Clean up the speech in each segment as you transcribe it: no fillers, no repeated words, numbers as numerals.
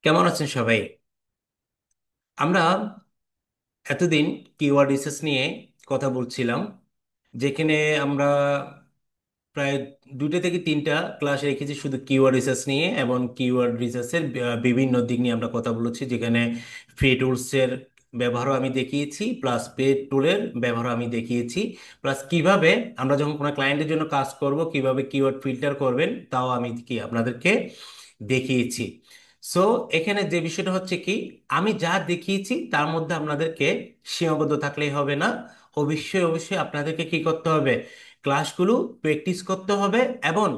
কেমন আছেন সবাই? আমরা এতদিন কিওয়ার্ড রিসার্চ নিয়ে কথা বলছিলাম, যেখানে আমরা প্রায় 2টা থেকে 3টা ক্লাস রেখেছি শুধু কিওয়ার্ড রিসার্চ নিয়ে, এবং কিওয়ার্ড রিসার্চের বিভিন্ন দিক নিয়ে আমরা কথা বলেছি, যেখানে ফ্রি টুলসের ব্যবহারও আমি দেখিয়েছি, প্লাস পেড টুলের ব্যবহারও আমি দেখিয়েছি, প্লাস কিভাবে আমরা যখন কোনো ক্লায়েন্টের জন্য কাজ করব কিভাবে কিওয়ার্ড ফিল্টার করবেন তাও আমি কি আপনাদেরকে দেখিয়েছি। সো এখানে যে বিষয়টা হচ্ছে কি, আমি যা দেখিয়েছি তার মধ্যে আপনাদেরকে সীমাবদ্ধ থাকলেই হবে না, অবশ্যই অবশ্যই আপনাদেরকে কি করতে হবে, ক্লাসগুলো প্র্যাকটিস করতে হবে, এবং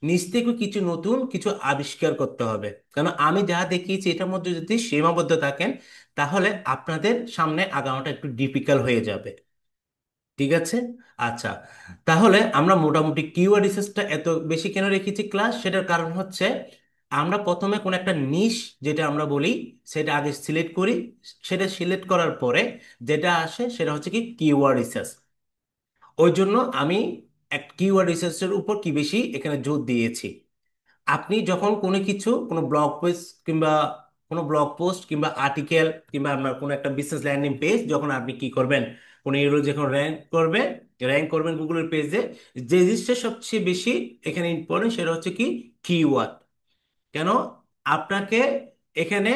নিজ থেকে কিছু নতুন কিছু আবিষ্কার করতে হবে। কারণ আমি যা দেখিয়েছি এটার মধ্যে যদি সীমাবদ্ধ থাকেন, তাহলে আপনাদের সামনে আগানোটা একটু ডিফিকাল্ট হয়ে যাবে। ঠিক আছে? আচ্ছা, তাহলে আমরা মোটামুটি কিওয়ার্ড রিসার্চটা এত বেশি কেন রেখেছি ক্লাস, সেটার কারণ হচ্ছে আমরা প্রথমে কোন একটা নিশ, যেটা আমরা বলি, সেটা আগে সিলেক্ট করি। সেটা সিলেক্ট করার পরে যেটা আসে সেটা হচ্ছে কি কিওয়ার্ড রিসার্চ। ওই জন্য আমি এক কিওয়ার্ড রিসার্চের উপর কি বেশি এখানে জোর দিয়েছি। আপনি যখন কোনো কিছু, কোনো ব্লগ পোস্ট কিংবা কোনো ব্লগ পোস্ট কিংবা আর্টিকেল কিংবা আপনার কোনো একটা বিজনেস ল্যান্ডিং পেজ, যখন আপনি কি করবেন, কোনো এগুলো যখন র্যাঙ্ক করবেন গুগলের পেজে, যে জিনিসটা সবচেয়ে বেশি এখানে ইম্পর্টেন্ট সেটা হচ্ছে কি কিওয়ার্ড। কেন? আপনাকে এখানে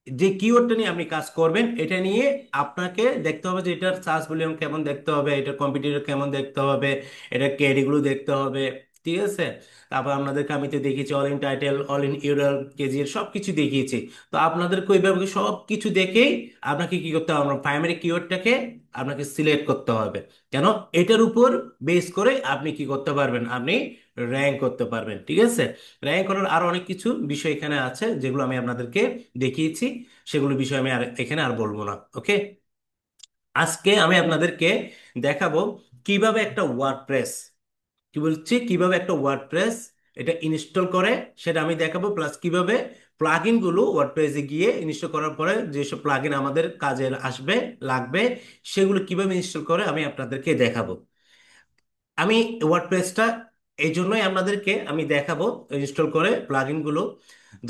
যে কিওয়ার্ডটা নিয়ে আপনি কাজ করবেন এটা নিয়ে আপনাকে দেখতে হবে যে এটার সার্চ ভলিউম কেমন দেখতে হবে, এটার কম্পিটিটর কেমন দেখতে হবে, এটার ক্যাটেগরি দেখতে হবে। ঠিক আছে? তারপর আপনাদেরকে আমি তো দেখিয়েছি all in title, all in URL, কেজিএর সব কিছু দেখিয়েছি। তো আপনাদেরকে ওইভাবে সব কিছু দেখেই আপনাকে কি করতে হবে, প্রাইমারি কিওয়ার্ডটাকে আপনাকে সিলেক্ট করতে হবে। কেন? এটার উপর বেস করে আপনি কি করতে পারবেন, আপনি র্যাঙ্ক করতে পারবেন। ঠিক আছে? র্যাঙ্ক করার আরো অনেক কিছু বিষয় এখানে আছে যেগুলো আমি আপনাদেরকে দেখিয়েছি, সেগুলো বিষয় আমি আর এখানে আর বলবো না। ওকে? আজকে আমি আপনাদেরকে দেখাবো কিভাবে একটা ওয়ার্ডপ্রেস, কি বলছি, কিভাবে একটা ওয়ার্ডপ্রেস এটা ইনস্টল করে সেটা আমি দেখাবো, প্লাস কিভাবে প্লাগইন গুলো ওয়ার্ডপ্রেসে গিয়ে ইনস্টল করার পরে যেসব প্লাগইন আমাদের কাজে আসবে, লাগবে, সেগুলো কিভাবে ইনস্টল করে আমি আপনাদেরকে দেখাবো। আমি ওয়ার্ডপ্রেসটা এই জন্যই আপনাদেরকে আমি দেখাবো ইনস্টল করে প্লাগইন গুলো,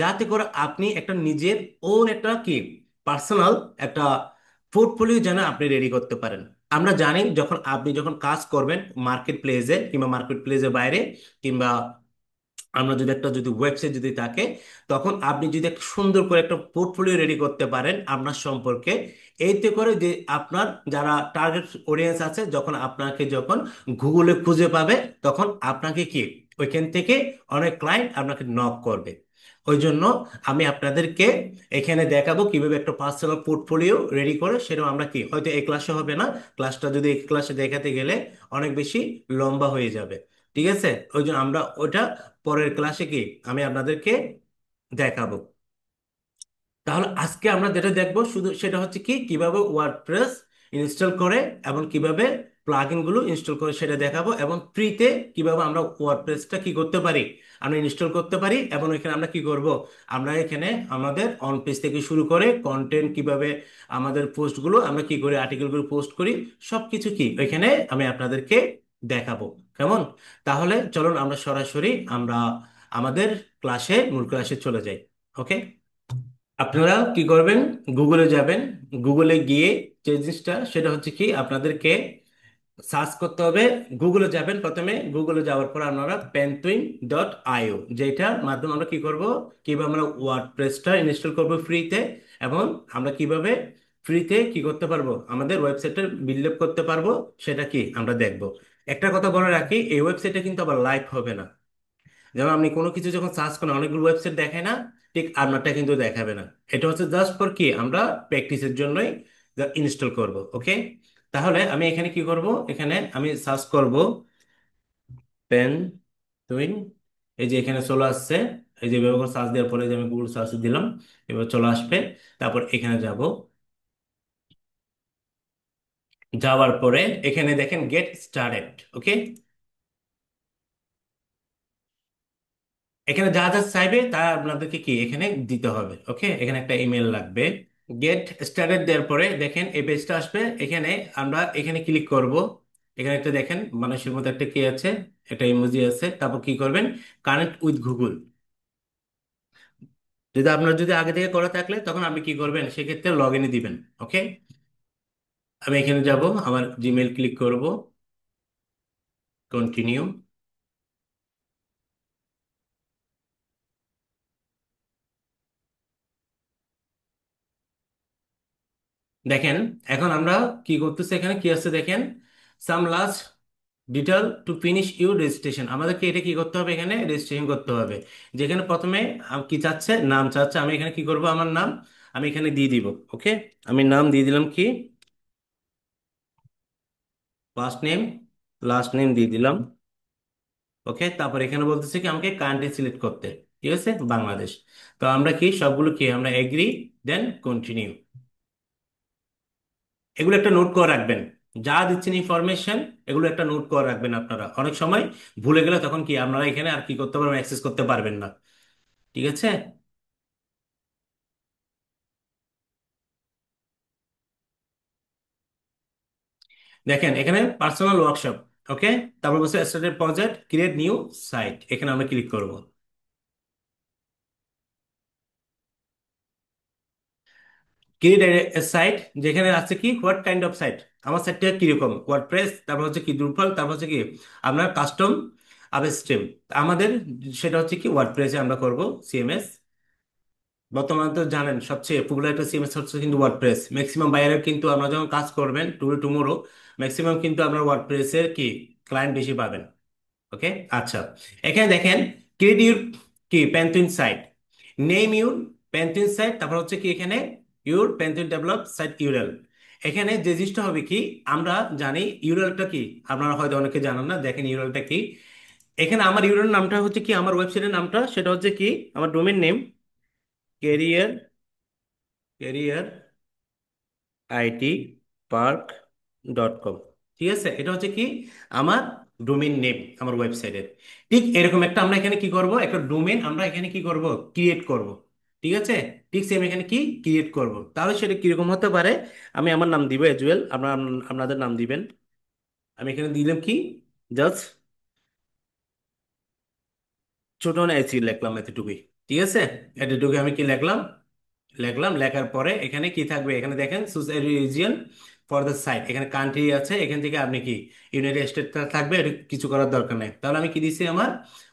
যাতে করে আপনি একটা নিজের ওন একটা কি পার্সোনাল একটা পোর্টফোলিও যেন আপনি রেডি করতে পারেন। আমরা জানি যখন আপনি যখন কাজ করবেন মার্কেট প্লেসে কিংবা মার্কেট প্লেসের বাইরে, কিংবা আমরা যদি একটা যদি ওয়েবসাইট যদি থাকে, তখন আপনি যদি একটা সুন্দর করে একটা পোর্টফোলিও রেডি করতে পারেন আপনার সম্পর্কে, এইতে করে যে আপনার যারা টার্গেট অডিয়েন্স আছে, যখন আপনাকে যখন গুগলে খুঁজে পাবে, তখন আপনাকে কি ওইখান থেকে অনেক ক্লায়েন্ট আপনাকে নক করবে। ওই জন্য আমি আপনাদেরকে এখানে দেখাবো কিভাবে একটা পার্সোনাল পোর্টফোলিও রেডি করে, সেটাও আমরা কি হয়তো এই ক্লাসে হবে না, ক্লাসটা যদি এই ক্লাসে দেখাতে গেলে অনেক বেশি লম্বা হয়ে যাবে। ঠিক আছে? ওই জন্য আমরা ওটা পরের ক্লাসে কি আমি আপনাদেরকে দেখাবো। তাহলে আজকে আমরা যেটা দেখবো শুধু সেটা হচ্ছে কি কিভাবে ওয়ার্ডপ্রেস ইনস্টল করে এবং কিভাবে প্লাগইন গুলো ইনস্টল করে সেটা দেখাবো, এবং ফ্রিতে কিভাবে আমরা ওয়ার্ডপ্রেসটা কি করতে পারি, আমরা ইনস্টল করতে পারি। এবং এখানে আমরা কি করব, আমরা এখানে আমাদের অন পেজ থেকে শুরু করে কন্টেন্ট কিভাবে আমাদের পোস্টগুলো আমরা কি করি, আর্টিকেলগুলো পোস্ট করি, সবকিছু কি এখানে আমি আপনাদেরকে দেখাবো। কেমন? তাহলে চলুন আমরা সরাসরি আমরা আমাদের ক্লাসে, মূল ক্লাসে চলে যাই। ওকে? আপনারা কি করবেন, গুগলে যাবেন। গুগলে গিয়ে যে জিনিসটা সেটা হচ্ছে কি আপনাদেরকে সার্চ করতে হবে। গুগলে যাবেন, প্রথমে গুগলে যাওয়ার পর আপনারা penguin.io, যেটার মাধ্যমে আমরা কি করব, কিভাবে আমরা ওয়ার্ডপ্রেসটা ইনস্টল করব ফ্রিতে, এবং আমরা কিভাবে ফ্রিতে কি করতে পারবো, আমাদের ওয়েবসাইটটা বিল্ড আপ করতে পারবো, সেটা কি আমরা দেখব। একটা কথা বলে রাখি, এই ওয়েবসাইটে কিন্তু আবার লাইভ হবে না। যেমন আপনি কোনো কিছু যখন সার্চ করেন অনেকগুলো ওয়েবসাইট দেখায় না, ঠিক আপনারটা কিন্তু দেখাবে না। এটা হচ্ছে জাস্ট ফর কি আমরা প্র্যাকটিসের জন্যই ইনস্টল করব। ওকে? তাহলে আমি এখানে কি করব, এখানে আমি সার্চ করব পেন টুইন, এই যে এখানে চলে আসছে। এই যে ব্যবহার সার্চ দেওয়ার পরে যে আমি গুগল সার্চ দিলাম, এবার চলে আসবে। তারপর এখানে যাব, যাওয়ার পরে এখানে দেখেন গেট স্টার্টেড। ওকে? এখানে যা যা চাইবে তা আপনাদেরকে কি এখানে দিতে হবে। ওকে? এখানে একটা ইমেল লাগবে। গেট স্টার্টেড দেওয়ার পরে দেখেন এই পেজটা আসবে। এখানে আমরা এখানে ক্লিক করব। এখানে একটা দেখেন মানুষের মতো একটা কি আছে, একটা ইমোজি আছে। তারপর কি করবেন, কানেক্ট উইথ গুগল। যদি আপনার যদি আগে থেকে করা থাকলে তখন আপনি কি করবেন, সেক্ষেত্রে লগ ইনে দিবেন। ওকে, আমি এখানে যাব, আমার জিমেল ক্লিক করব, কন্টিনিউ। দেখেন এখন আমরা কি করতেছি, এখানে কি আছে দেখেন, some last detail to finish your registration. আমাদেরকে এটা কি করতে হবে, এখানে রেজিস্ট্রেশন করতে হবে। যেখানে প্রথমে কি চাচ্ছে, নাম চাচ্ছে, আমি এখানে কি করব, আমার নাম আমি এখানে দিয়ে দিব। ওকে, আমি নাম দিয়ে দিলাম কি, ফার্স্ট নেম, লাস্ট নেম দিয়ে দিলাম। ওকে, তারপর এখানে বলতেছে কি আমাকে কান্ট্রি সিলেক্ট করতে, ঠিক আছে, বাংলাদেশ। তো আমরা কি সবগুলো কি আমরা এগ্রি, দেন কন্টিনিউ। এগুলো একটা নোট করে রাখবেন, যা দিচ্ছেন ইনফরমেশন, এগুলো একটা নোট করে রাখবেন। আপনারা অনেক সময় ভুলে গেলে তখন কি আপনারা এখানে আর কি করতে পারবেন, অ্যাক্সেস করতে পারবেন না। ঠিক আছে, দেখেন এখানে পার্সোনাল ওয়ার্কশপ। ওকে, তারপর বলছে started project, create new site, এখানে আমরা ক্লিক করব। ক্রিয়েট সাইট, যেখানে আছে কি হোয়াট কাইন্ড অফ সাইট, আমার সাইটটা কিরকম, ওয়ার্ডপ্রেস, তারপর হচ্ছে কি ড্রুপাল, তারপর হচ্ছে কি আপনার কাস্টম আপস্ট্রিম। আমাদের সেটা হচ্ছে কি ওয়ার্ডপ্রেসে আমরা করব সিএমএস। বর্তমানে তো জানেন সবচেয়ে পপুলার একটা সিএমএস হচ্ছে কিন্তু ওয়ার্ডপ্রেস। ম্যাক্সিমাম বাইরের কিন্তু আমরা যখন কাজ করবেন টুমোরো, ম্যাক্সিমাম কিন্তু আপনার ওয়ার্ডপ্রেসের কি ক্লায়েন্ট বেশি পাবেন। ওকে, আচ্ছা, এখানে দেখেন ক্রিয়েট ইউর কি প্যান্টুইন সাইট, নেম ইউর প্যান্টুইন সাইট, তারপর হচ্ছে কি এখানে ইউর প্যান্টুইন ডেভেলপ সাইট ইউরএল। এখানে যে জিনিসটা হবে কি, আমরা জানি ইউরএলটা কি, আপনারা হয়তো অনেকে জানেন না, দেখেন ইউরএলটা কি। এখানে আমার ইউরএল নামটা হচ্ছে কি, আমার ওয়েবসাইটের নামটা সেটা হচ্ছে কি আমার domain name, career, career IT park dot com. ঠিক আছে, এটা হচ্ছে কি আমার ডোমেইন নেম আমার ওয়েবসাইটের। ঠিক এরকম একটা আমরা এখানে কি করব, একটা ডোমেইন আমরা এখানে কি করব, ক্রিয়েট করব। ঠিক আছে, ঠিক সেম এখানে কি ক্রিয়েট করব, তাহলে সেটা কিরকম হতে পারে, আমি আমার নাম দিব এজ ওয়েল, আপনারা আপনাদের নাম দিবেন। আমি এখানে দিলাম কি জাস্ট ছোট না এসি লিখলাম এতটুকুই। ঠিক আছে, এতটুকু আমি কি লিখলাম, লিখলাম, লেখার পরে এখানে কি থাকবে, এখানে দেখেন choose a region for the site, এখানে কান্ট্রি আছে, এখান থেকে আপনি কি ইউনাইটেড স্টেট থাকবে, এটা কিছু করার দরকার নেই। তাহলে আমি কি দিছি, আমার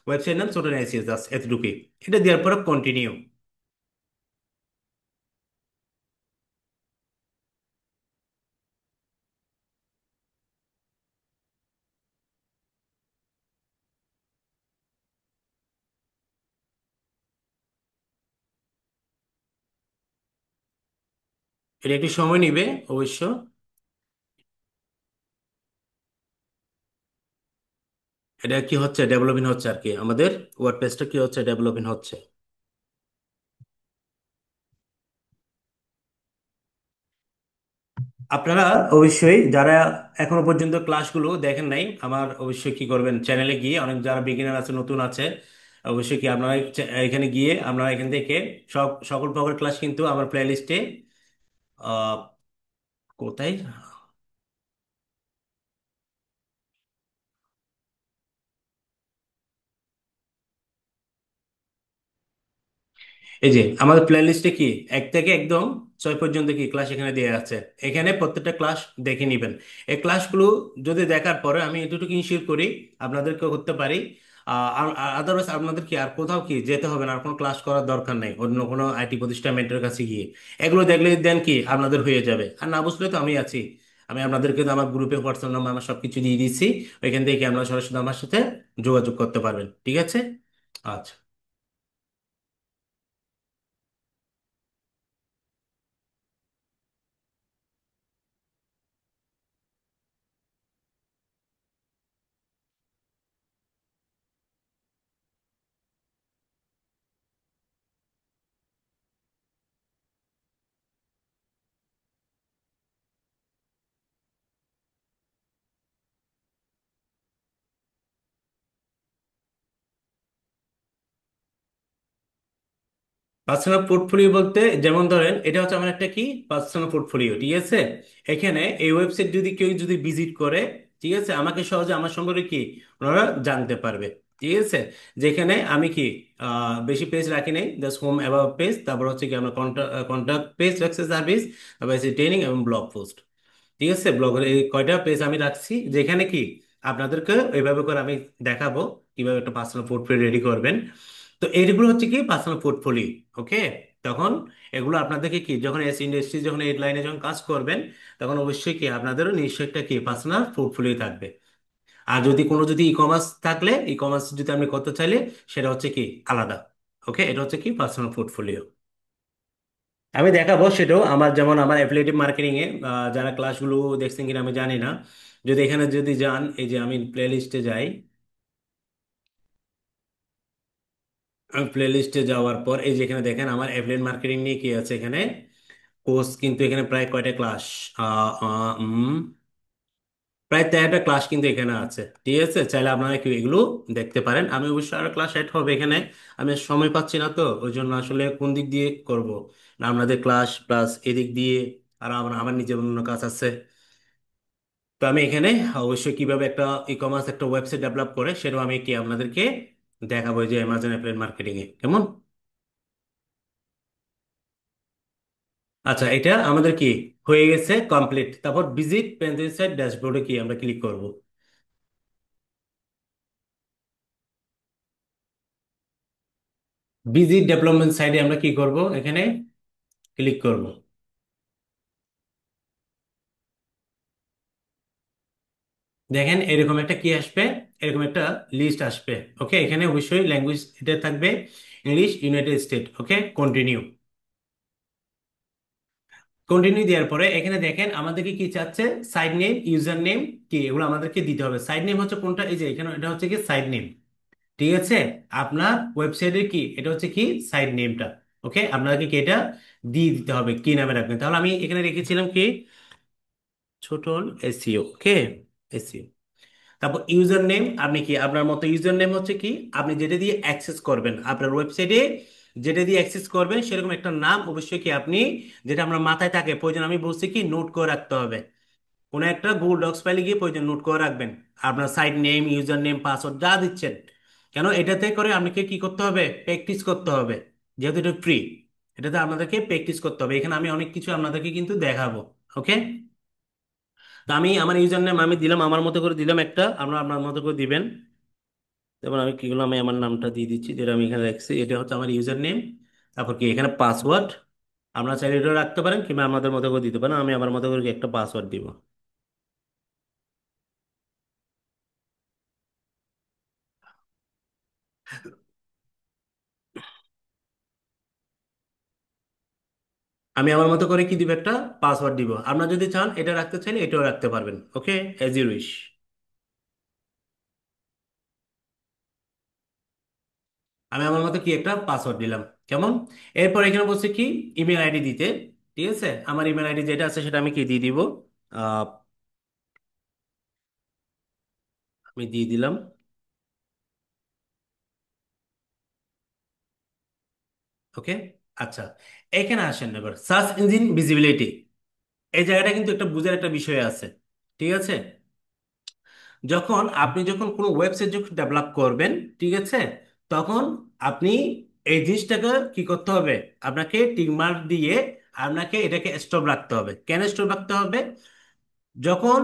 ওয়েবসাইট নাম ছোট নিয়েছি জাস্ট এতটুকুই। এটা দেওয়ার পরে কন্টিনিউ। এটা একটু সময় নিবে অবশ্য। এটা কি হচ্ছে, ডেভেলপিং হচ্ছে আর কি, আমাদের ওয়ার্ডপ্রেসটা কি হচ্ছে, ডেভেলপিং হচ্ছে। আপনারা অবশ্যই যারা এখনো পর্যন্ত ক্লাসগুলো দেখেন নাই, আমার অবশ্যই কি করবেন, চ্যানেলে গিয়ে অনেক যারা বিগিনার আছে, নতুন আছে, অবশ্যই কি আপনারা এখানে গিয়ে আপনারা এখান থেকে সকল প্রকার ক্লাস কিন্তু আমার প্লে লিস্টে কোথায়, এই যে আমাদের প্লে লিস্টে কি 1 থেকে একদম 6 পর্যন্ত কি ক্লাস এখানে দেওয়া আছে। এখানে প্রত্যেকটা ক্লাস দেখে নেবেন। এই ক্লাসগুলো যদি দেখার পরে আমি এতটুকু ইনশিওর করি আপনাদেরকে করতে পারি, আদারওয়াইজ আপনাদের কি আর কোথাও কি যেতে হবে না, আর কোনো ক্লাস করার দরকার নেই অন্য কোনো আইটি প্রতিষ্ঠান মেন্টরের কাছে গিয়ে। এগুলো দেখলে দেন কি আপনাদের হয়ে যাবে, আর না বুঝলে তো আমি আছি। আমি আপনাদেরকে তো আমার গ্রুপে হোয়াটসঅ্যাপ নাম্বার আমার সবকিছু দিয়ে দিচ্ছি, ওইখান থেকে আপনারা সরাসরি আমার সাথে যোগাযোগ করতে পারবেন। ঠিক আছে, আচ্ছা। পার্সোনাল পোর্টফোলিও বলতে যেমন ধরেন এটা হচ্ছে আমার একটা কি পার্সোনাল পোর্টফোলিও। ঠিক আছে, এখানে এই ওয়েবসাইট যদি কেউ যদি ভিজিট করে, ঠিক আছে, আমাকে সহজে আমার সম্পর্কে কি ওনারা জানতে পারবে। ঠিক আছে, যেখানে আমি কি বেশি পেজ রাখি নাই, জাস্ট হোম অ্যাবাউট পেজ, তারপর হচ্ছে কি আমরা কন্টাক্ট পেজ রাখছি, সার্ভিস, তারপর হচ্ছে ট্রেনিং এবং ব্লগ পোস্ট। ঠিক আছে, ব্লগের এই কয়টা পেজ আমি রাখছি, যেখানে কি আপনাদেরকে এইভাবে করে আমি দেখাবো কিভাবে একটা পার্সোনাল পোর্টফোলিও রেডি করবেন। তো এইগুলো হচ্ছে কি পার্সোনাল পোর্টফোলিও। ওকে, তখন এগুলো আপনাদেরকে কি যখন এস ইন্ডাস্ট্রি যখন এই লাইনে যখন কাজ করবেন, তখন অবশ্যই কি আপনাদেরও নিশ্চয়ই একটা কি পার্সোনাল পোর্টফোলিও থাকবে। আর যদি কোনো যদি ই কমার্স থাকলে, ই কমার্স যদি আপনি করতে চাইলে, সেটা হচ্ছে কি আলাদা। ওকে, এটা হচ্ছে কি পার্সোনাল পোর্টফোলিও। আমি দেখাবো সেটাও, আমার যেমন আমার অ্যাফিলিয়েটিভ মার্কেটিং এ যারা ক্লাসগুলো দেখছেন কিনা আমি জানি না, যদি এখানে যদি যান, এই যে আমি প্লে লিস্টে যাই, আমি প্লে লিস্টে যাওয়ার পর এই যে এখানে দেখেন আমার অ্যাফিলিয়েট মার্কেটিং নিয়ে কি আছে এখানে কোর্স, কিন্তু এখানে প্রায় কয়টা ক্লাস, প্রায় 13টা ক্লাস কিন্তু এখানে আছে। ঠিক আছে, চাইলে আপনারা কি এগুলো দেখতে পারেন। আমি অবশ্যই আরো ক্লাস অ্যাড হবে এখানে, আমি সময় পাচ্ছি না, তো ওই জন্য আসলে কোন দিক দিয়ে করব না, আপনাদের ক্লাস প্লাস এদিক দিয়ে আর আমার আমার নিজের অন্য কাজ আছে। তো আমি এখানে অবশ্যই কিভাবে একটা ই কমার্স একটা ওয়েবসাইট ডেভেলপ করে সেটাও আমি কি আপনাদেরকে দেখাবো, এই যে অ্যামাজন অ্যাফিলিয়েট মার্কেটিং এ কেমন। আচ্ছা, এটা আমাদের কি হয়ে গেছে কমপ্লিট। তারপর ভিজিট পেনসাইট ড্যাশবোর্ডে কি আমরা ক্লিক করব। ভিজিট ডেভেলপমেন্ট সাইডে আমরা কি করব, এখানে ক্লিক করব। দেখেন এরকম একটা কি আসবে, এরকম একটা লিস্ট আসবে। ওকে, এখানে অবশ্যই ল্যাঙ্গুয়েজ এটা থাকবে ইংলিশ, ইউনাইটেড স্টেট। ওকে, কন্টিনিউ। কন্টিনিউ দেওয়ার পরে এখানে দেখেন আমাদেরকে কি চাচ্ছে, সাইড নেম, ইউজার নেম, কি এগুলো আমাদেরকে দিতে হবে। সাইড নেম হচ্ছে কোনটা, এই যে এখানে এটা হচ্ছে কি সাইড নেম। ঠিক আছে, আপনার ওয়েবসাইটের কি এটা হচ্ছে কি সাইড নেমটা। ওকে, আপনাকে কি এটা দিয়ে দিতে হবে কি নামে রাখবেন। তাহলে আমি এখানে রেখেছিলাম কি ছোট এসইও। ওকে, এসইও। তারপর ইউজার নেম, আপনি কি আপনার মতো ইউজার নেম হচ্ছে কি আপনি যেটা দিয়ে অ্যাক্সেস করবেন আপনার ওয়েবসাইটে, যেটা দিয়ে অ্যাক্সেস করবেন সেরকম একটা নাম অবশ্যই কি আপনি, যেটা আপনার মাথায় থাকে প্রয়োজন, আমি বলছি কি নোট করে রাখতে হবে। কোনো একটা গুগল ডক্স ফাইলে গিয়ে প্রয়োজন নোট করে রাখবেন আপনার site name, user name, password যা দিচ্ছেন। কেন এটাতে করে আপনাকে কি করতে হবে, প্র্যাকটিস করতে হবে, যেহেতু এটা ফ্রি। এটাতে আপনাদেরকে প্র্যাকটিস করতে হবে। এখানে আমি অনেক কিছু আপনাদেরকে কিন্তু দেখাবো। ওকে, তো আমি আমার ইউজার নেম আমি দিলাম, আমার মতো করে দিলাম একটা, আপনারা আপনার মতো করে দিবেন। যেমন আমি কি করলাম, আমি আমার নামটা দিয়ে দিচ্ছি যেটা আমি এখানে রাখছি, এটা হচ্ছে আমার ইউজার নেম। তারপর কি এখানে পাসওয়ার্ড, আপনারা চাইলে এটা রাখতে পারেন কিংবা আমাদের মতো করে দিতে পারেন, আমি আমার মতো করে একটা পাসওয়ার্ড দিব। আমি আমার মতো করে কি দিব, একটা পাসওয়ার্ড দিব। আপনারা যদি চান এটা রাখতে চাইলে এটাও রাখতে পারবেন। ওকে, এজ ইউ উইশ। আমি আমার মতো কি একটা পাসওয়ার্ড দিলাম কেমন। এরপর এখানে বলছে কি ইমেল আইডি দিতে। ঠিক আছে, আমার ইমেল আইডি যেটা আছে সেটা আমি কি দিয়ে দিব, আহ, আমি দিয়ে দিলাম। ওকে, আচ্ছা, এখানে আসেন এবার সার্চ ইঞ্জিন ভিজিবিলিটি। এই জায়গাটা কিন্তু একটা বুঝার একটা বিষয় আছে। ঠিক আছে, যখন কোনো ওয়েবসাইট যখন ডেভেলপ করবেন, ঠিক আছে, তখন আপনি এই জিনিসটাকে কি করতে হবে, আপনাকে টিক মার্ক দিয়ে আপনাকে এটাকে স্টপ রাখতে হবে। কেন স্টপ রাখতে হবে, যখন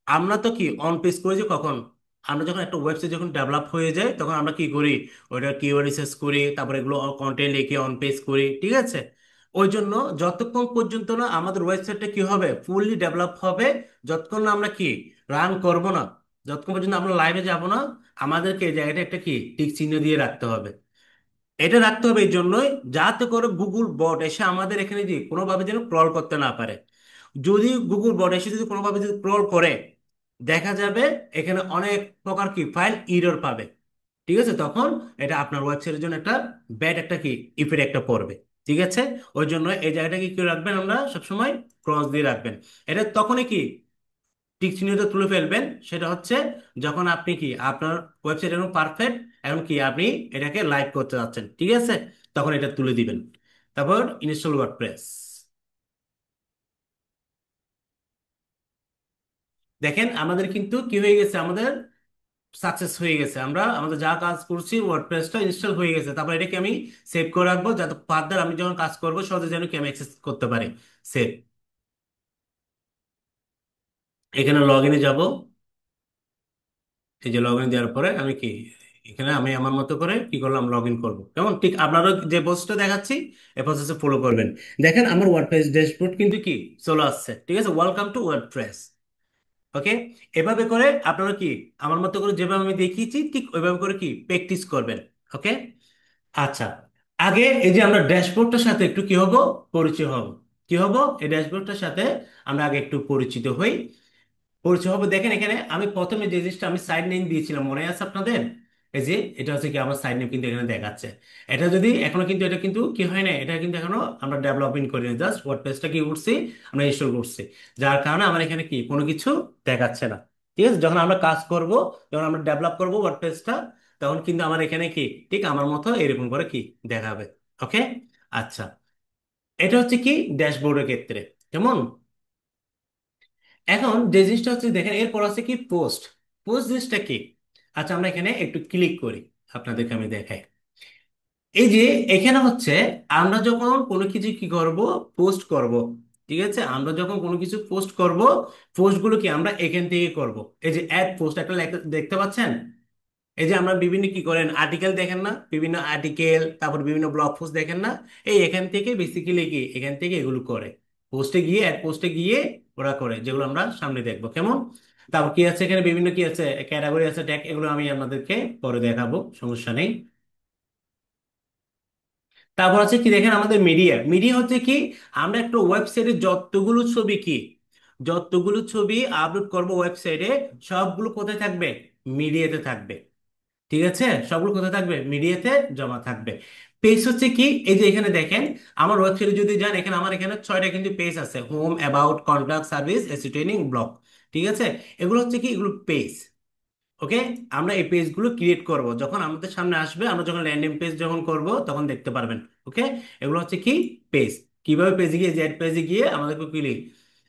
আমরা তো কি অন পেজ করি যে কখন আমরা যখন একটা ওয়েবসাইট যখন ডেভেলপ হয়ে যায় তখন আমরা কি করি, ওটা কিওয়ার্ড রিসার্চ করি, তারপরে এগুলো কন্টেন্ট লিখে অন পেজ করি। ঠিক আছে, ওই জন্য যতক্ষণ পর্যন্ত না আমাদের ওয়েবসাইটটা কি হবে ফুললি ডেভেলপ হবে, যতক্ষণ না আমরা কি রান করব না, যতক্ষণ পর্যন্ত আমরা লাইভে যাব না, আমাদেরকে এই জায়গাটা একটা কি টিক চিহ্ন দিয়ে রাখতে হবে। এটা রাখতে হবে এই জন্যই যাতে করে গুগল বট এসে আমাদের এখানে যে কোনোভাবে যেন ক্রল করতে না পারে। যদি গুগল বট এসে যদি কোনোভাবে যদি ক্রল করে, দেখা যাবে এখানে অনেক প্রকার কি ফাইল ইরর পাবে। ঠিক আছে, তখন এটা আপনার ওয়েবসাইটের জন্য একটা ব্যাড একটা কি ইফেক্ট একটা পড়বে। ঠিক আছে, ওই জন্য এই জায়গাটাকে কি রাখবেন আমরা সবসময় ক্রস দিয়ে রাখবেন। এটা তখনই কি টিক চিহ্নটা তুলে ফেলবেন, সেটা হচ্ছে যখন আপনি কি আপনার ওয়েবসাইট এখন পারফেক্ট এবং কি আপনি এটাকে লাইভ করতে যাচ্ছেন। ঠিক আছে, তখন এটা তুলে দিবেন। তারপর ইনস্টল ওয়ার্ডপ্রেস। দেখেন আমাদের কিন্তু কি হয়ে গেছে, আমাদের সাকসেস হয়ে গেছে, আমরা আমাদের যা কাজ করছি ওয়ার্ডপ্রেসটা ইনস্টল হয়ে গেছে। তারপর এটাকে আমি সেভ করে রাখবো, যাতে ফার্দার আমি যখন কাজ করবো সহজে যেন কি আমি অ্যাক্সেস করতে পারি। সেভ। এখানে লগ ইনে যাবো। এই যে লগ ইন দেওয়ার পরে আমি কি এখানে আমি আমার মতো করে কি করলাম, লগ ইন করবো। কেমন ঠিক আপনারও যে প্রসেসটা দেখাচ্ছি এই প্রসেসে ফলো করবেন। দেখেন আমার ওয়ার্ডপ্রেস ড্যাশবোর্ড কিন্তু কি চলে আসছে। ঠিক আছে, ওয়েলকাম টু ওয়ার্ডপ্রেস। ওকে, এভাবে করে আপনারা কি আমার মতো করে যেভাবে আমি দেখিয়েছি ঠিক ওইভাবে করে কি প্র্যাকটিস করবেন। ওকে। আচ্ছা, আগে এই যে আমরা ড্যাশবোর্ডটার সাথে একটু কি হব, পরিচয় হব। কি হব, এই ড্যাশবোর্ডটার সাথে আমরা আগে একটু পরিচিত হই। পরিচয় হবে, দেখেন এখানে আমি প্রথমে যে জিনিসটা আমি সাইড নেম দিয়েছিলাম মনে আছে আপনাদের? এই যে এটা হচ্ছে কি আমার সাইড নেম কিন্তু এখানে দেখাচ্ছে। এটা যদি এখনো কিন্তু এটা কিন্তু কি হয় না, এটা কিন্তু এখনো আমরা ডেভেলপমেন্ট করি না, জাস্ট ওয়ার্ডপ্রেসটা কি করছি, আমরা ইনস্টল করছি। যার কারণে আমার এখানে কি কোনো কিছু দেখাচ্ছে না। ঠিক আছে, যখন আমরা কাজ করব, যখন আমরা ডেভেলপ করব ওয়ার্ডপ্রেসটা, তখন কিন্তু আমার এখানে কি ঠিক আমার মতো এরকম করে কি দেখাবে। ওকে। আচ্ছা, এটা হচ্ছে কি ড্যাশবোর্ডের ক্ষেত্রে। কেমন? এখন যে জিনিসটা হচ্ছে দেখেন এরপর আছে কি পোস্ট। পোস্ট জিনিসটা কি? আচ্ছা, আমরা এখানে একটু ক্লিক করি, আপনাদেরকে আমি দেখাই। এই যে এখানে হচ্ছে আমরা যখন কোনো কিছু কি করব, পোস্ট করব। ঠিক আছে, আমরা যখন কোনো কিছু পোস্ট করব, পোস্টগুলো কি আমরা এখান থেকে করব। এই যে অ্যাড পোস্ট একটা দেখতে পাচ্ছেন। এই যে আমরা বিভিন্ন কি করেন আর্টিকেল দেখেন না, বিভিন্ন আর্টিকেল, তারপর বিভিন্ন ব্লগ পোস্ট দেখেন না, এই এখান থেকে বেসিক্যালি কি এখান থেকে এগুলো করে। পোস্টে গিয়ে অ্যাড পোস্টে গিয়ে ওরা করে, যেগুলো আমরা সামনে দেখবো। কেমন? তারপর কি আছে এখানে, বিভিন্ন কি আছে, ক্যাটাগরি আছে, ট্যাগ, এগুলো আমি আপনাদেরকে পরে দেখাবো, সমস্যা নেই। তারপর আছে কি দেখেন আমাদের মিডিয়া। মিডিয়া হচ্ছে কি আমরা একটা ওয়েবসাইটে যতগুলো ছবি কি, যতগুলো ছবি আপলোড করব ওয়েবসাইটে, সবগুলো কোথায় থাকবে, মিডিয়াতে থাকবে। ঠিক আছে, সবগুলো কোথায় থাকবে, মিডিয়াতে জমা থাকবে। পেজ হচ্ছে কি, এই যে এখানে দেখেন আমার ওয়েবসাইটে যদি যান, এখানে আমার এখানে 6টা কিন্তু পেজ আছে, home, about, contact, service, AC training, blog. ঠিক আছে, এগুলো হচ্ছে কি, এগুলো পেজ। ওকে, আমরা এই পেজগুলো ক্রিয়েট করব, যখন আমাদের সামনে আসবে, আমরা যখন ল্যান্ডিং পেজ যখন করব তখন দেখতে পারবেন। ওকে, এগুলো হচ্ছে কি পেজ। কিভাবে পেজে গিয়ে, জেড পেজে গিয়ে আমাদেরকে ক্লিক,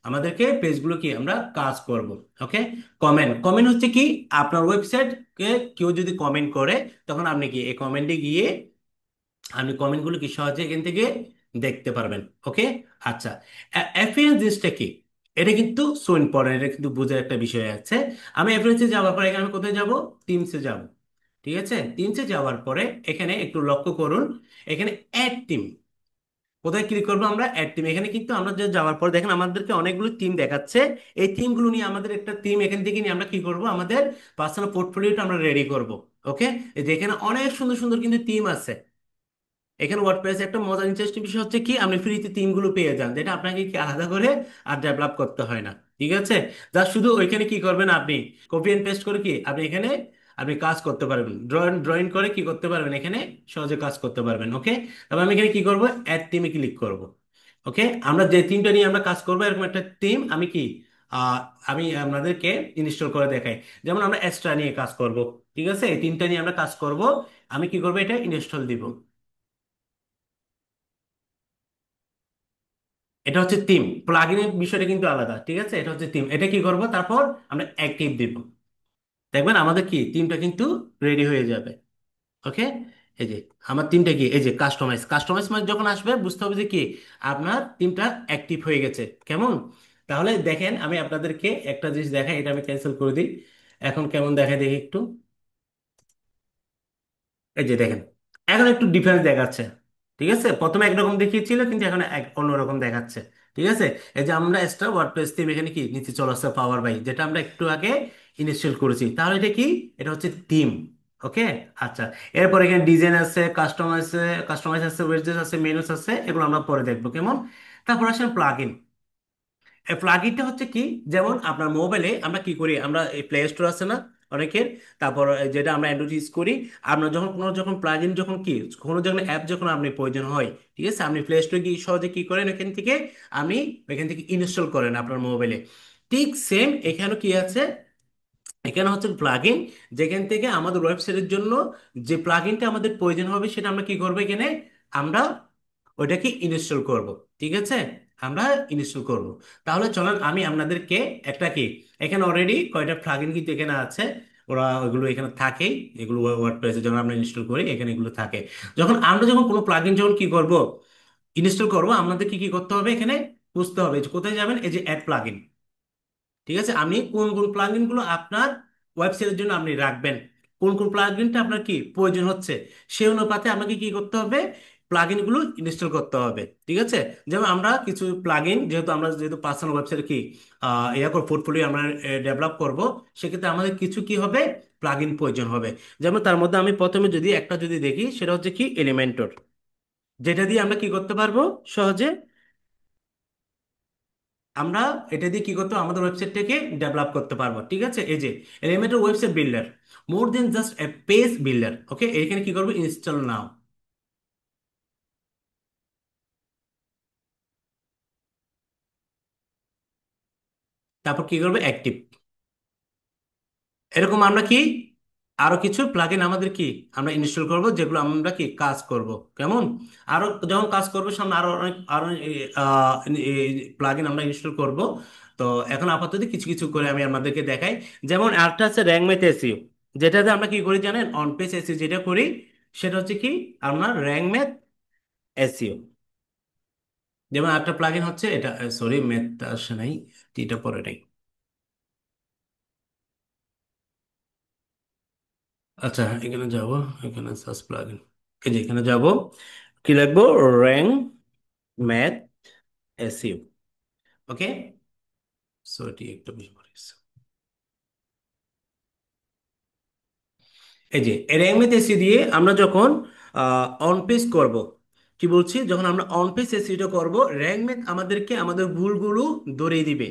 আমাদেরকে পেজগুলো কি আমরা কাজ করব। ওকে। কমেন্ট, কমেন্ট হচ্ছে কি আপনার ওয়েবসাইটকে কেউ যদি কমেন্ট করে, তখন আপনি কি এই কমেন্টে গিয়ে আপনি কমেন্টগুলো কি সহজে এখান থেকে দেখতে পারবেন। ওকে। আচ্ছা, অ্যাফিলিয়েন্স জিনিসটা কি, এটা কিন্তু সো ইম্পর্টেন্ট, এটা কিন্তু বোঝার একটা বিষয় আছে। আমি অ্যাফিলিয়েন্সে যাওয়ার পরে এখানে আমি কোথায় যাব, টিমসে যাব। ঠিক আছে, টিমসে যাওয়ার পরে এখানে একটু লক্ষ্য করুন, এখানে অ্যাড টিম, কোথায় ক্লিক করবো আমরা, অ্যাড টিম। এখানে কিন্তু আমরা যে যাওয়ার পর দেখেন আমাদেরকে অনেকগুলো টিম দেখাচ্ছে। এই টিমগুলো নিয়ে আমাদের একটা টিম এখান থেকে নিয়ে আমরা কি করব, আমাদের পার্সোনাল পোর্টফোলিওটা আমরা রেডি করব। ওকে, এই যে এখানে অনেক সুন্দর সুন্দর কিন্তু টিম আছে। এখানে ওয়ার্ডপ্রেসে একটা মজার ইন্টারেস্টিং বিষয় হচ্ছে কি আপনি ফ্রিতে থিমগুলো পেয়ে যান, যেটা আপনাকে কি আলাদা করে আর ডেভেলপ করতে হয় না। ঠিক আছে, যা শুধু ওইখানে কি করবেন আপনি, কপি এন্ড পেস্ট করে কি আপনি এখানে আপনি কাজ করতে পারবেন, ড্রয়িং ড্রয়িং করে কি করতে পারবেন, এখানে সহজে কাজ করতে পারবেন। ওকে, তবে আমি এখানে কি করব, অ্যাড টিমে ক্লিক করব। ওকে, আমরা যে টিমটা নিয়ে আমরা কাজ করবো এরকম একটা টিম আমি কি আহ, আমি আপনাদেরকে ইনস্টল করে দেখাই। যেমন আমরা এক্সট্রা নিয়ে কাজ করব। ঠিক আছে, এই টিমটা নিয়ে আমরা কাজ করব। আমি কি করবো, এটা ইনস্টল দিব। এটা হচ্ছে থিম, প্লাগইনের বিষয়টা কিন্তু আলাদা। ঠিক আছে, এটা হচ্ছে থিম, এটা কি করব, তারপর আমরা অ্যাক্টিভ দিব। দেখবেন আমাদের কি থিমটা কিন্তু রেডি হয়ে যাবে। ওকে, এই যে আমার থিমটা কি, এই যে কাস্টমাইজ, কাস্টমাইজ মানে যখন আসবে বুঝতে হবে যে কি আপনার থিমটা অ্যাক্টিভ হয়ে গেছে। কেমন? তাহলে দেখেন আমি আপনাদেরকে একটা জিনিস দেখাই, এটা আমি ক্যান্সেল করে দিই। এখন কেমন দেখায় দেখি একটু। এই যে দেখেন, এখন একটু ডিফারেন্স দেখাচ্ছে। ঠিক আছে, প্রথমে একরকম দেখিয়েছিল কিন্তু এখন অন্যরকম দেখাচ্ছে। ঠিক আছে, এই যে আমরা এক্সট্রা ওয়ার্ডপ্রেস থিম এখানে কি নিচে চলে আসছে, পাওয়ার বাই, যেটা আমরা একটু আগে ইনস্টল করেছি। তাহলে এটা কি, এটা হচ্ছে থিম। ওকে। আচ্ছা, এরপর এখানে ডিজাইন আছে, কাস্টমাইজ আছে, ওয়েজেস আছে, মেনুস আছে, এগুলো আমরা পরে দেখবো। কেমন? তারপর আসেন প্লাগ ইন। এই প্লাগইনটা হচ্ছে কি, যেমন আপনার মোবাইলে আমরা কি করি, আমরা এই প্লে স্টোর আছে না অনেকের, তারপর যেটা আমরা অ্যান্ড্রয়েড ইউজ করি। আমরা যখন কোনো যখন প্লাগইন যখন কি কোনো যখন অ্যাপ যখন আপনি প্রয়োজন হয়, ঠিক আছে, আপনি প্লে স্টোরে গিয়ে সহজে কি করেন, এখান থেকে আপনি এখান থেকে ইনস্টল করেন আপনার মোবাইলে। ঠিক সেম এখানেও কি আছে, এখানে হচ্ছে প্লাগইন, যেখান থেকে আমাদের ওয়েবসাইটের জন্য যে প্লাগইনটা আমাদের প্রয়োজন হবে সেটা আমরা কি করবো, এখানে আমরা ওইটাকে ইনস্টল করব। ঠিক আছে, আমরা ইনস্টল করব। তাহলে চলেন আমি আপনাদেরকে একটা কি, এখানে অলরেডি কয়টা প্লাগইন কিন্তু এখানে আছে, ওরা ওইগুলো এখানে থাকেই। এগুলো ওয়ার্ডপ্রেসে যখন আমরা ইনস্টল করি এখানে এগুলো থাকে। যখন কোনো প্লাগইন যখন কি করব, ইনস্টল করব, আপনাদের কি কি করতে হবে এখানে বুঝতে হবে। যে কোথায় যাবেন, এই যে অ্যাড প্লাগইন। ঠিক আছে, আপনি কোন কোন প্লাগইন গুলো আপনার ওয়েবসাইটের জন্য আপনি রাখবেন, কোন কোন প্লাগইনটা আপনার কি প্রয়োজন হচ্ছে, সেই অনুপাতে আপনাকে কি করতে হবে, প্লাগইন গুলো ইনস্টল করতে হবে। ঠিক আছে, যেমন আমরা কিছু প্লাগইন, যেহেতু পার্সোনাল ওয়েবসাইটে কি পোর্টফোলিও আমরা ডেভেলপ করব, সেক্ষেত্রে আমাদের কিছু কি হবে, প্লাগইন প্রয়োজন হবে। যেমন তার মধ্যে আমি প্রথমে যদি দেখি, সেটা হচ্ছে কি এলিমেন্টর, যেটা দিয়ে আমরা কি করতে পারবো সহজে, আমরা এটা দিয়ে কি করতে পারবো, আমাদের ওয়েবসাইটটাকে ডেভেলপ করতে পারবো। ঠিক আছে, এই যে Elementor website builder, more than just a page builder. Okay, এখানে কি করবো, ইনস্টল নাও। তারপর কি করবো, অ্যাক্টিভ। এরকম আমরা কি আরো কিছু প্লাগইন আমাদের কি আমরা ইনস্টল করব, যেগুলো আমরা কি কাজ করব। কেমন, আরো যখন কাজ করবো সামনে আরো অনেক আরো প্লাগইন আমরা ইনস্টল করব। তো এখন আপাতত কিছু কিছু করে আমি আমাদেরকে দেখাই। যেমন একটা আছে র্যাঙ্ক ম্যাথ এসইও, যেটাতে আমরা কি করি জানেন, অন পেজ এসইও যেটা করি, সেটা হচ্ছে কি আমরা র্যাঙ্ক ম্যাথ এসইও। যেমন একটা প্লাগইন হচ্ছে এটা, সরি ম্যাথটা আসে নাই, এটা পরে নাই। আচ্ছা এখানে যাব, এখানে সার্চ প্লাগইন, এই যে এখানে যাব, কি লিখবো, র্যাঙ্ক ম্যাথ এসইও। ওকে, সো এটি একটা বেশি পড়ে গেছে। এই যে র্যাঙ্ক ম্যাথ এসইও দিয়ে আমরা যখন অন পেজ করব, কি বলছি, যখন আমরা অন পেজ এসইওটা করব, র্যাঙ্ক ম্যাথ আমাদেরকে আমাদের ভুলগুলো ধরিয়ে দিবে।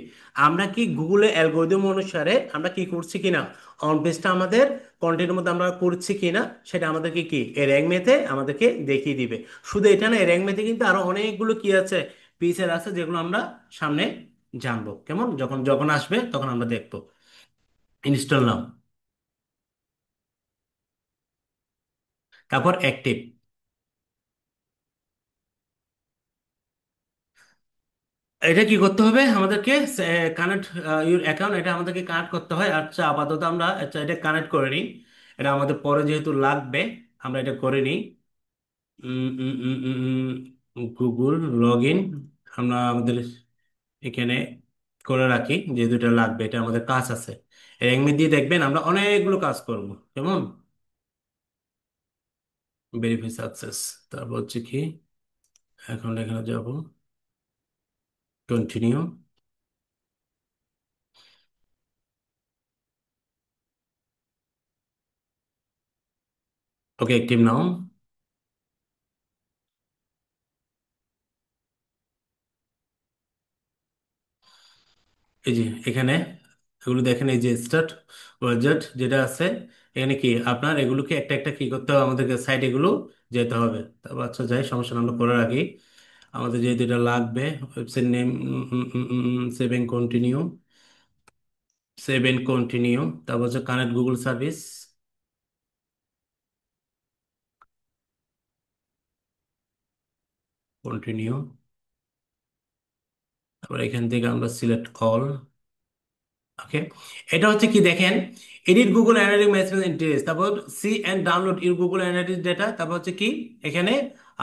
আমরা কি গুগলে অ্যালগোরিদম অনুসারে আমরা কি করছি কিনা, অন পেজটা আমাদের কন্টেন্টের মধ্যে আমরা করছি কিনা, সেটা আমাদেরকে কি এই র্যাঙ্ক ম্যাথে আমাদেরকে দেখিয়ে দিবে। শুধু এটা না, এই র্যাঙ্ক ম্যাথে কিন্তু আরো অনেকগুলো কি আছে, ফিচার আছে, যেগুলো আমরা সামনে জানবো। কেমন, যখন যখন আসবে তখন আমরা দেখবো। ইনস্টল নাও, তারপর অ্যাক্টিভ। এটা কি করতে হবে আমাদেরকে, কানেক্ট ইউর অ্যাকাউন্ট, এটা আমাদেরকে কানেক্ট করতে হয়। আচ্ছা আপাতত আমরা আচ্ছা এটা কানেক্ট করে নিই, এটা আমাদের পরে যেহেতু লাগবে, আমরা এটা করে নিই। গুগল লগ ইন আমরা আমাদের এখানে করে রাখি, যেহেতু এটা লাগবে, এটা আমাদের কাজ আছে। র্যাঙ্কমি দিয়ে দেখবেন আমরা অনেকগুলো কাজ করব। কেমন, ভেরিফাই সাকসেস, তারপর হচ্ছে কি, এখন এখানে যাব, কন্টিনিউ। ওকে, অ্যাক্টিভ নাও। এই যে এখানে এগুলো দেখেন, এই যে স্টার্ট ওয়াজেট যেটা আছে, এখানে কি আপনার এগুলোকে একটা একটা কি করতে হবে, আমাদেরকে সাইড এগুলো যেতে হবে। তারপর আচ্ছা যাই, সমস্যা না, আমরা করে রাখি। আমাদের যেহেতু এটা লাগবে, website name, save and continue, save and continue. তারপর হচ্ছে কানেক্ট গুগল সার্ভিস, কন্টিনিউ। তারপর এখান থেকে আমরা সিলেক্ট অল। ওকে, এটা হচ্ছে কি দেখেন, edit Google analytic management interface, তারপর see and download your Google analytics data, তারপর হচ্ছে কি এখানে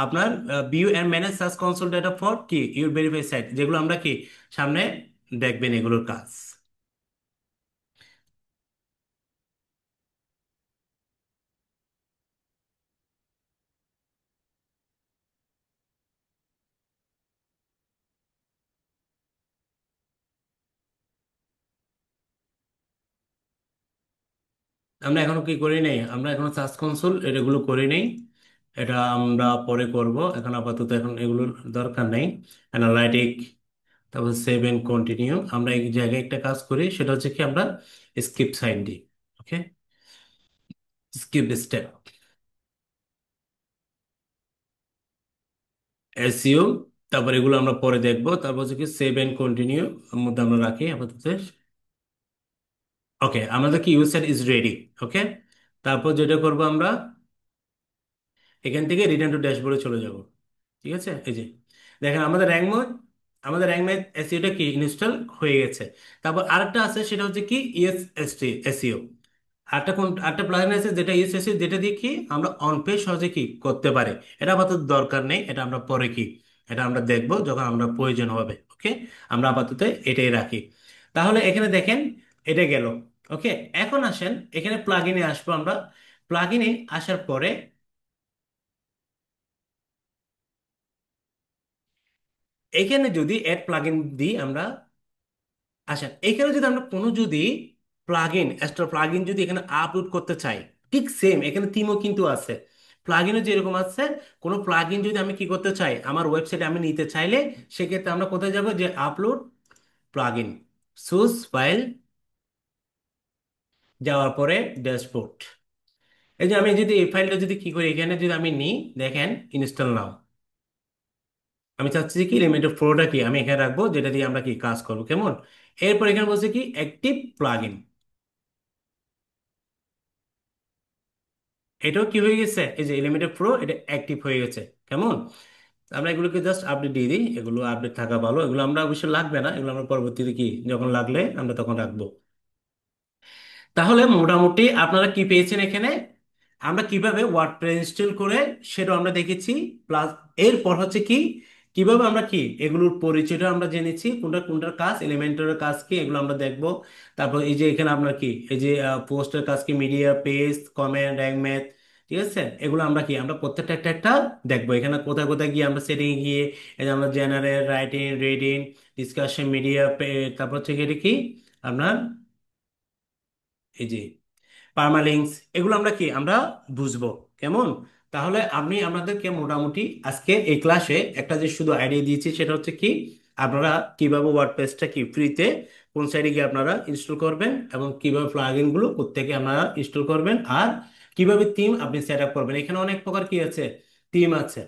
আপনার view and manage search console data for কি ইউর ভেরিফাই সাইট, যেগুলো আমরা কি সামনে দেখবেন এগুলোর কাজ। আমরা এখনো কি করি নাই, আমরা এখনো সার্চ কনসোল এগুলো করি নাই, এটা আমরা পরে করব। এখন আপাতত এখন এগুলোর দরকার নেই। অ্যানালাইটিক, তারপর সেভ এন্ড কন্টিনিউ, আমরা এই জায়গায় একটা কাজ করি, সেটা হচ্ছে কি আমরা স্কিপ সাইন দিই। ওকে, স্কিপ স্টেপ, এসইও। তারপর এগুলো আমরা পরে দেখবো। তারপর হচ্ছে কি সেভ এন্ড কন্টিনিউ মধ্যে আমরা রাখি আপাতত। ওকে, আমাদের কি ইউজার ইজ রেডি। ওকে, তারপর যেটা করব আমরা এখান থেকে রিটার্ন টু ড্যাশবোর্ডে চলে যাব। ঠিক আছে, এই যে দেখেন আমাদের র্যাঙ্ক ম্যাথ এসইওটা কি ইনস্টল হয়ে গেছে। তারপর আরেকটা আছে, সেটা হচ্ছে কি ইএস এসটি এসইও। আরেকটা প্লাগইন আছে যেটা ইউএসএসসি, যেটা দিয়ে কি আমরা অন পেজ সহজে কি করতে পারি। এটা আপাতত দরকার নেই, এটা আমরা পরে কি, এটা আমরা দেখব যখন আমরা প্রয়োজন হবে। ওকে, আমরা আপাতত এটাই রাখি। তাহলে এখানে দেখেন, এটা গেল। ওকে, এখন আসেন এখানে প্লাগইনে আসবো আমরা। প্লাগইনে আসার পরে এখানে যদি অ্যাড প্লাগইন দিই আমরা, আচ্ছা এখানে যদি আমরা কোনো যদি এক্সট্রা প্লাগইন যদি এখানে আপলোড করতে চাই, ঠিক সেম এখানে থিমও কিন্তু আছে। প্লাগইনও যেরকম আছে, কোনো প্লাগইন যদি আমি কি করতে চাই আমার ওয়েবসাইটে আমি নিতে চাইলে, সেক্ষেত্রে আমরা কোথায় যাব, যে আপলোড প্লাগইন, সুস ফাইল, যাওয়ার পরে ড্যাশবোর্ড। এই যে আমি যদি এই ফাইলটা যদি কি করি এখানে যদি আমি নিই, দেখেন ইনস্টল নাও। আমি চাচ্ছি কি এলিমেন্টের ফ্লোটা কি আমি এখানে রাখবো, যেটা দিয়ে আমরা কি কাজ করবো, কেমন। এরপর এখানে বলছে কি অ্যাক্টিভ প্লাগইন, এটাও কি হয়ে গেছে, এই যে এলিমেন্টের প্রো এটা অ্যাক্টিভ হয়ে গেছে, কেমন। আমরা এগুলোকে জাস্ট আপডেট দিয়ে দিই, এগুলো আপডেট থাকা ভালো, এগুলো আমরা অবশ্যই লাগবে না, এগুলো আমরা পরবর্তীতে কি যখন লাগলে আমরা তখন রাখবো। তাহলে মোটামুটি আপনারা কি পেয়েছেন এখানে, আমরা কিভাবে ওয়ার্ডপ্রেস ইনস্টল করে সেটাও আমরা দেখেছি। প্লাস এরপর হচ্ছে কি, কিভাবে আমরা কি এগুলোর পরিচয়টা আমরা জেনেছি, কোনটা কোনটার কাজ, এলিমেন্টারের কাজ কি, এগুলো আমরা দেখবো। তারপর এই যে এখানে আপনার কি এই যে পোস্টের কাজ কি, media, page, comment, rank math, ঠিক আছে, এগুলো আমরা কি আমরা প্রত্যেকটা একটা একটা দেখবো। এখানে কোথায় কোথায় গিয়ে আমরা সেটিং গিয়ে এই যে আমরা general, writing, reading, discussion, media, তারপর হচ্ছে কি এটা কি আপনার এই যে পার্মালিঙ্কস, এগুলো আমরা কি আমরা বুঝবো, কেমন। তাহলে আমি আপনাদেরকে মোটামুটি আজকে এই ক্লাসে একটা যে শুধু আইডিয়া দিয়েছি, সেটা হচ্ছে কি আপনারা কিভাবে ওয়ার্ডপ্রেসটা কি ফ্রিতে কোন সাইডে গিয়ে আপনারা ইনস্টল করবেন, এবং কিভাবে প্লাগইন গুলো কোত্থেকে আপনারা ইনস্টল করবেন, আর কিভাবে থিম আপনি সেট আপ করবেন। এখানে অনেক প্রকার কি আছে, থিম আছে,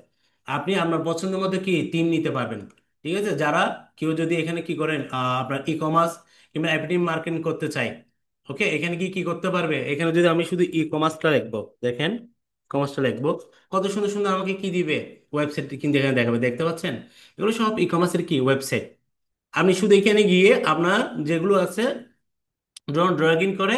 আপনি আপনার পছন্দের মধ্যে কি থিম নিতে পারবেন। ঠিক আছে, যারা কেউ যদি এখানে কি করেন আপনার ই কমার্স কিংবা অ্যাফিলিয়েট মার্কেটিং করতে চাই, ওকে, এখানে কি কি করতে পারবে, এখানে যদি আমি শুধু ই কমার্সটা লিখবো, দেখেন কমার্সটা লিখবো, কত সুন্দর সুন্দর আমাকে কি দিবে, ওয়েবসাইট কিন্তু এখানে দেখাবে, দেখতে পাচ্ছেন, এগুলো সব ই কমার্সের কি ওয়েবসাইট। আপনি শুধু এখানে গিয়ে আপনার যেগুলো আছে ড্রয়িং করে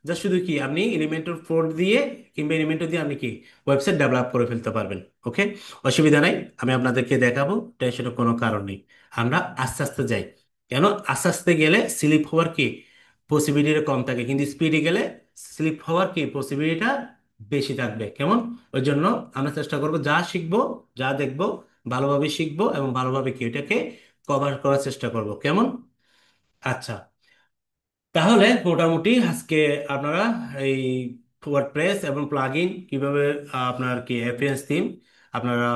যা শুধু কি আপনি এলিমেন্টর ফোর দিয়ে কিংবা এলিমেন্টর দিয়ে আপনি কি ওয়েবসাইট ডেভেলপ করে ফেলতে পারবেন। ওকে, অসুবিধা নাই, আমি আপনাদেরকে দেখাবো, টেনশনের কোনো কারণ নেই। আমরা আস্তে আস্তে যাই, কেন আস্তে আস্তে গেলে স্লিপ হওয়ার কি পসিবিলিটিটা কম থাকে, কিন্তু স্পিডে গেলে স্লিপ হওয়ার কি পসিবিলিটিটা বেশি থাকবে, কেমন। ওই জন্য আমরা চেষ্টা করব যা শিখবো, যা দেখবো, ভালোভাবে শিখবো এবং ভালোভাবে কি ওইটাকে কভার করার চেষ্টা করব, কেমন। আচ্ছা, তাহলে মোটামুটি আজকে আপনারা এই ওয়ার্ডপ্রেস এবং প্লাগইন কিভাবে আপনার কি রেফারেন্স থিম আপনারা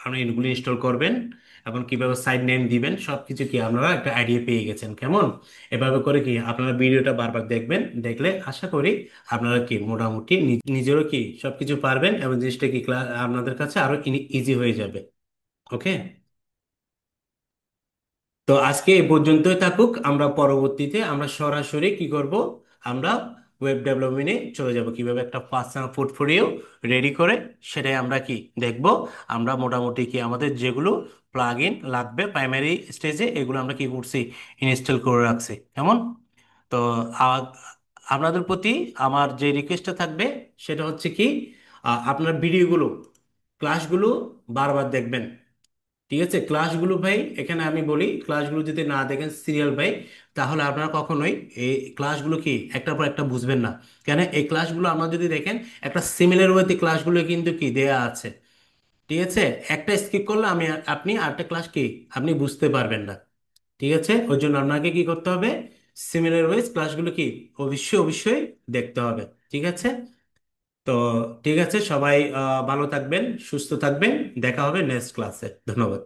আপনি এগুলি ইনস্টল করবেন এবং কিভাবে সাইড নেম দিবেন, সবকিছু কি আপনারা একটা আইডিয়া পেয়ে গেছেন, কেমন। এভাবে করে কি আপনারা ভিডিওটা বারবার দেখবেন, দেখলে আশা করি আপনারা কি মোটামুটি নিজেরও কি সবকিছু পারবেন এবং জিনিসটা কি ক্লাস আপনাদের কাছে আরো ইজি হয়ে যাবে। ওকে, তো আজকে এই পর্যন্তই থাকুক, আমরা পরবর্তীতে আমরা সরাসরি কি করব, আমরা ওয়েব ডেভেলপমেন্টে চলে যাব, কিভাবে একটা পার্সোনাল পোর্টফোলিও রেডি করে সেটাই আমরা কি দেখব। আমরা মোটামুটি কি আমাদের যেগুলো প্লাগ ইন লাগবে প্রাইমারি স্টেজে, এগুলো আমরা কি করছি, ইনস্টল করে রাখছি, কেমন। তো আ- আপনাদের প্রতি আমার যে রিকোয়েস্টটা থাকবে সেটা হচ্ছে কি আপনার ভিডিওগুলো, ক্লাসগুলো বারবার দেখবেন। ঠিক আছে, ক্লাসগুলো ভাই এখানে আমি বলি, ক্লাসগুলো যদি না দেখেন সিরিয়াল ভাই, তাহলে আপনারা কখনোই এই ক্লাসগুলো কি একটার পর একটা বুঝবেন না। কেন এই ক্লাসগুলো আমরা যদি দেখেন একটা সিমিলার ওয়েতে ক্লাসগুলো কিন্তু কি দেয়া আছে। ঠিক আছে, একটা স্কিপ করলে আপনি আরেকটা ক্লাস কি আপনি বুঝতে পারবেন না। ঠিক আছে, ওই জন্য আপনাকে কি করতে হবে, সিমিলার ওয়েজ ক্লাসগুলো কি অবশ্যই অবশ্যই দেখতে হবে। ঠিক আছে, তো ঠিক আছে, সবাই ভালো থাকবেন, সুস্থ থাকবেন, দেখা হবে নেক্সট ক্লাসে, ধন্যবাদ।